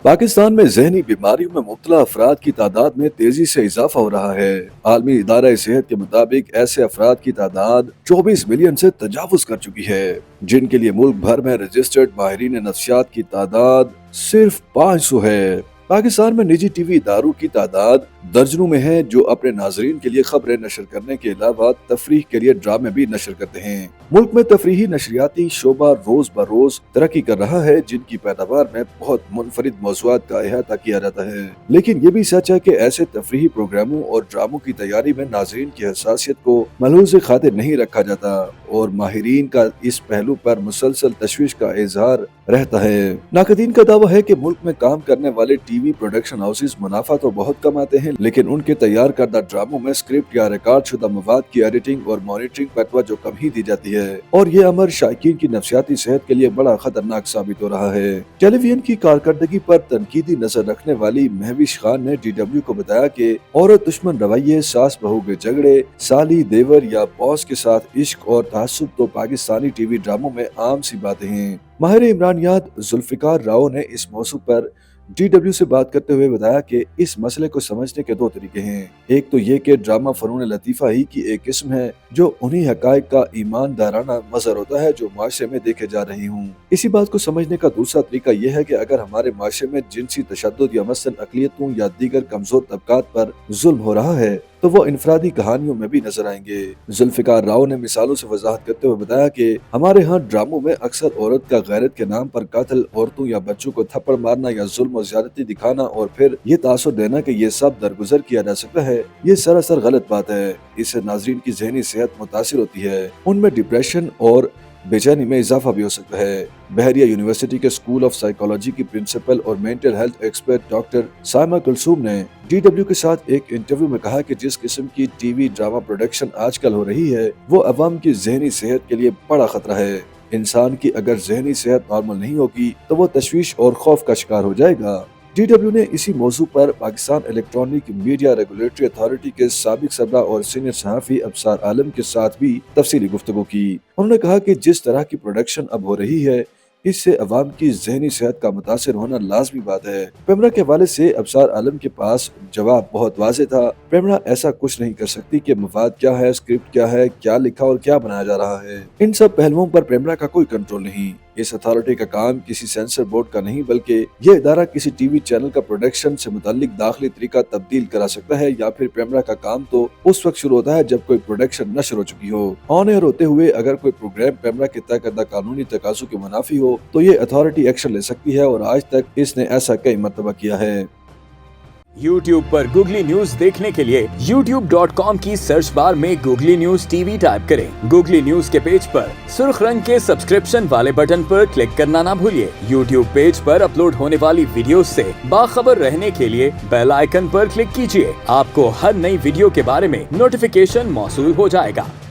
پاکستان میں ذہنی بیماریوں میں مبتلا افراد کی تعداد میں تیزی سے اضافہ ہو رہا ہے۔ عالمی ادارہ صحت کے مطابق ایسے افراد کی تعداد 24 ملین سے تجاوز کر چکی ہے، جن کے لیے ملک بھر میں رجسٹرڈ ماہرین نفسیات کی تعداد صرف 500 ہے۔ پاکستان میں نجی ٹی وی اداروں کی تعداد درجنوں میں ہے جو اپنے ناظرین کے لیے خبریں نشر کرنے کے علاوہ تفریح کے لیے ڈرامے بھی نشر کرتے ہیں۔ ملک میں تفریحی نشریاتی شعبہ روز بروز ترقی کر رہا ہے، جن کی پیداوار میں بہت منفرد موضوعات کا احاطہ کیا جاتا ہے، لیکن یہ بھی سچ ہے کہ ایسے تفریحی پروگراموں اور ڈراموں کی تیاری میں ناظرین کی حساسیت کو ملحوظ خاطر نہیں رکھا جاتا اور ماہرین کا اس پہلو پر مسلسل تشویش کا اظہار رہتا ہے۔ ناقدین کا دعویٰ ہے کہ ملک میں کام کرنے والے ٹی وی پروڈکشن ہاؤسز منافع تو بہت کماتے ہیں، لیکن ان کے تیار کردہ ڈراموں میں اسکرپٹ یا ریکارڈ شدہ مواد کی ایڈیٹنگ اور مانیٹرنگ پر توجہ کم ہی دی جاتی ہے، اور یہ امر شائقین کی نفسیاتی صحت کے لیے بڑا خطرناک ثابت ہو رہا ہے۔ ٹیلی ویژن کی کارکردگی پر تنقیدی نظر رکھنے والی مہوش خان نے DW کو بتایا کہ عورت دشمن رویے، ساس بہو کے جھگڑے، سالی دیور یا باس کے ساتھ عشق اور تعصب تو پاکستانی ٹی وی ڈراموں میں عام سی باتیں ہیں۔ ماہر عمرانیات ذوالفقار راؤ نے اس موضوع پر DW سے بات کرتے ہوئے بتایا کہ اس مسئلے کو سمجھنے کے دو طریقے ہیں۔ ایک تو یہ کہ ڈرامہ فنون لطیفہ ہی کی ایک قسم ہے جو انہی حقائق کا ایماندارانہ مظہر ہوتا ہے جو معاشرے میں دیکھے جا رہی ہوں۔ اسی بات کو سمجھنے کا دوسرا طریقہ یہ ہے کہ اگر ہمارے معاشرے میں جنسی تشدد یا مثلاً اقلیتوں یا دیگر کمزور طبقات پر ظلم ہو رہا ہے تو وہ انفرادی کہانیوں میں بھی نظر آئیں گے۔ ذوالفقار راؤ نے مثالوں سے وضاحت کرتے ہوئے بتایا کہ ہمارے ہاں ڈراموں میں اکثر عورت کا غیرت کے نام پر قتل، عورتوں یا بچوں کو تھپڑ مارنا یا ظلم و زیادتی دکھانا اور پھر یہ تاثر دینا کہ یہ سب درگزر کیا جا سکتا ہے، یہ سراسر غلط بات ہے۔ اس سے ناظرین کی ذہنی صحت متاثر ہوتی ہے، ان میں ڈپریشن اور بے چینی میں اضافہ بھی ہو سکتا ہے۔ بحریہ یونیورسٹی کے اسکول آف سائیکالوجی کی پرنسپل اور mental health expert doctor Saima Kulsoom نے DW کے ساتھ ایک انٹرویو میں کہا کہ جس قسم کی ٹی وی ڈرامہ پروڈکشن آج کل ہو رہی ہے وہ عوام کی ذہنی صحت کے لیے بڑا خطرہ ہے۔ انسان کی اگر ذہنی صحت نارمل نہیں ہوگی تو وہ تشویش اور خوف کا شکار ہو جائے گا۔ DW نے اسی موضوع پر Pakistan electronic media regulatory authority کے سابق سربراہ اور سینئر صحافی ابصار عالم کے ساتھ بھی تفصیلی گفتگو کی۔ انہوں نے کہا کہ جس طرح کی پروڈکشن اب ہو رہی ہے اس سے عوام کی ذہنی صحت کا متاثر ہونا لازمی بات ہے۔ پیمرا کے حوالے سے ابصار عالم کے پاس جواب بہت واضح تھا۔ پیمرا ایسا کچھ نہیں کر سکتی کہ مواد کیا ہے، اسکرپٹ کیا ہے، کیا لکھا اور کیا بنایا جا رہا ہے، ان سب پہلوؤں پر پیمرا کا کوئی کنٹرول نہیں۔ اس اتھارٹی کا کام کسی سینسر بورڈ کا نہیں بلکہ یہ ادارہ کسی ٹی وی چینل کا پروڈکشن سے متعلق داخلی طریقہ تبدیل کرا سکتا ہے، یا پھر پیمرا کا کام تو اس وقت شروع ہوتا ہے جب کوئی پروڈکشن نشر ہو چکی ہو۔ آن ایئر ہوتے ہوئے اگر کوئی پروگرام پیمرا کے طے کردہ قانونی تقاضوں کے منافی ہو تو یہ اتھارٹی ایکشن لے سکتی ہے، اور آج تک اس نے ایسا کئی مرتبہ کیا ہے۔ YouTube پر گوگلی نیوز دیکھنے کے لیے youtube.com کی سرچ بار میں googly news T V type کریں۔ گوگلی نیوز کے پیج پر سرخ رنگ کے سبسکرپشن والے بٹن پر کلک کرنا نہ بھولیے۔ YouTube پیج پر اپلوڈ ہونے والی ویڈیوز سے باخبر رہنے کے لیے بیل آئیکن پر کلک کیجیے۔ آپ کو ہر نئی ویڈیو کے بارے میں نوٹیفیکیشن موصول ہو جائے گا۔